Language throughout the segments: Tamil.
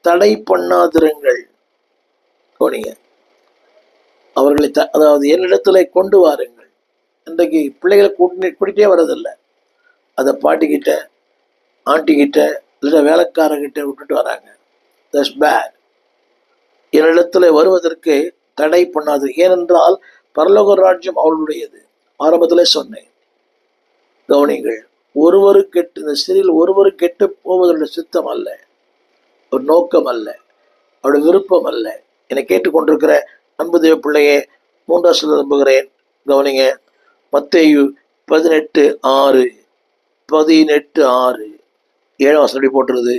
தடை பண்ணாதிருங்கள். கவனிங்க, அவர்களை அதாவது என்னிடத்துல கொண்டு வாருங்கள். இன்றைக்கு பிள்ளைகளை கூட்டிகிட்டே வர்றதில்லை. அதை பாட்டிக்கிட்ட, ஆண்டிக்கிட்ட, இல்லை வேலைக்காரங்கிட்ட விட்டுட்டு வராங்க. That's bad. என்னிடத்துல வருவதற்கு தடை பண்ணாது. ஏனென்றால் பரலோக ராஜ்யம் அவளுடையது. ஆரம்பத்தில் சொன்னேன், கவனிங்கள். ஒருவரு கெட்டு, இந்த சிறையில் ஒருவரு கெட்டு போவதோட சித்தம் அல்ல, ஒரு நோக்கம் அல்ல, அவருடைய விருப்பம் அல்ல. என்னை கேட்டுக்கொண்டிருக்கிற அன்பு தேவ பிள்ளையே, 3 நம்புகிறேன். கவனிங்க, மத்தேயு 18:6 18:6 7ஆம் வசனம் போட்டுருது.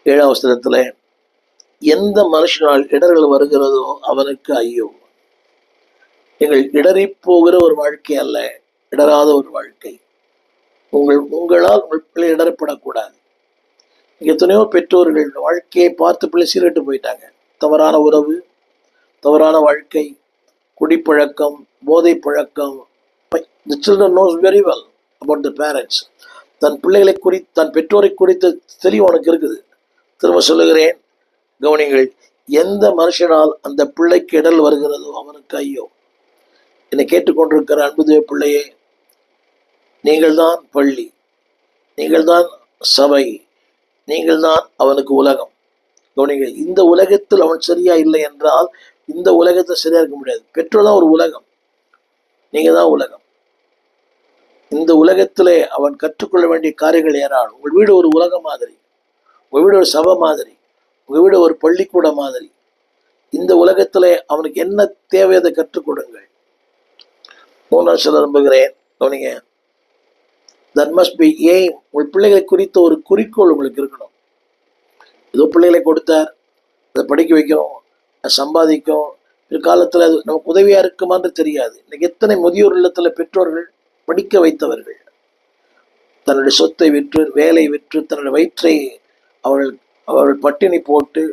7ஆம் வசனத்துல, எந்த மனுஷனால் இடர்கள் வருகிறதோ அவனுக்கு ஐயோ. நீங்கள் இடறி போகிற ஒரு வாழ்க்கை அல்ல, இடராத ஒரு வாழ்க்கை. உங்களால் உங்கள் பிள்ளை இடரப்படக்கூடாது. எத்தனையோ பெற்றோர்கள் வாழ்க்கையை பார்த்து பிள்ளை சீரட்டு போயிட்டாங்க. தவறான உறவு, தவறான வாழ்க்கை, குடிப்பழக்கம், போதை பழக்கம். The children knows very well about the parents. தன் பிள்ளைகளை குறித்து, தன் பெற்றோரை குறித்து தெளிவு அவனுக்கு இருக்குது. திரும்ப சொல்லுகிறேன், கவனிங்கள். எந்த மனுஷனால் அந்த பிள்ளைக்கு இடல் வருகிறதோ அவனுக்கு ஐயோ. என்னை கேட்டுக்கொண்டிருக்கிற அன்பு தேவ பிள்ளையே, நீங்கள் தான் பள்ளி, நீங்கள் தான் சபை, நீங்கள் தான் அவனுக்கு உலகம். கவனிங்கள், இந்த உலகத்தில் அவன் சரியா இல்லை என்றால் இந்த உலகத்தை சரியா இருக்க முடியாது. பெற்றோர் தான் ஒரு உலகம், நீங்க தான் உலகம். இந்த உலகத்திலே அவன் கற்றுக்கொள்ள வேண்டிய காரியங்கள் ஏராளம். உங்கள் வீடு ஒரு உலகம் மாதிரி, உங்கள் வீடு ஒரு சபை மாதிரி, உங்கள் வீடு ஒரு பள்ளிக்கூட மாதிரி. இந்த உலகத்திலே அவனுக்கு என்ன தேவை அதை கற்றுக் கொடுங்கள். 3 நம்புகிறேன். கவனிங்க, that must be aim. உங்கள் பிள்ளைகளை குறித்த ஒரு குறிக்கோள் உங்களுக்கு இருக்கணும். ஏதோ பிள்ளைகளை கொடுத்தார், அதை படிக்க வைக்கிறோம், அதை சம்பாதிக்கும், பிற்காலத்தில் அது நமக்கு உதவியா இருக்குமான்னு தெரியாது. இன்னைக்கு எத்தனை முதியோர் இல்லத்துல பெற்றோர்கள் படிக்க வைத்தவர்கள் தன்னுடைய சொத்தை விற்று, வேலை விற்று, தன்னுடைய வயிற்றை அவர்கள் பட்டினி போட்டு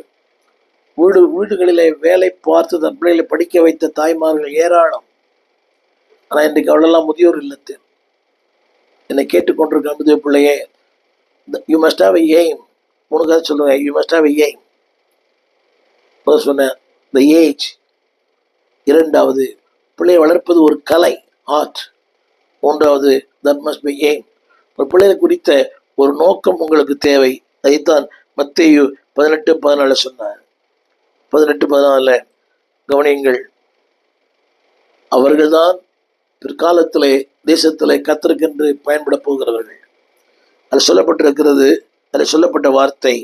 வீடுகளிலே வேலை பார்த்து தன் பிள்ளைகளை படிக்க வைத்த தாய்மார்கள் ஏராளம். ஆனால் இன்றைக்கு அவளெல்லாம் முதியோர் இல்லத்தில். என்னை கேட்டுக்கொண்டிருக்க முதியோர் பிள்ளையே, you must have a aim. 3 சொல்லுங்க, you must have a aim. சொன்ன த ஏஜ். 2வது, பிள்ளையை வளர்ப்பது ஒரு கலை, ஆர்ட். 3வது, தட் மஸ்ட் பி எய்ம். ஒரு பிள்ளைகளை குறித்த ஒரு நோக்கம் உங்களுக்கு தேவை. அதைத்தான் மத்தேயு 18:14 சொன்னார். 18:14 கவனியுங்கள். அவர்கள்தான் பிற்காலத்திலே தேசத்திலே கர்த்தருக்கென்று பயன்பட போகிறவர்கள். அது சொல்லப்பட்டிருக்கிறது. அதில் சொல்லப்பட்ட வார்த்தை,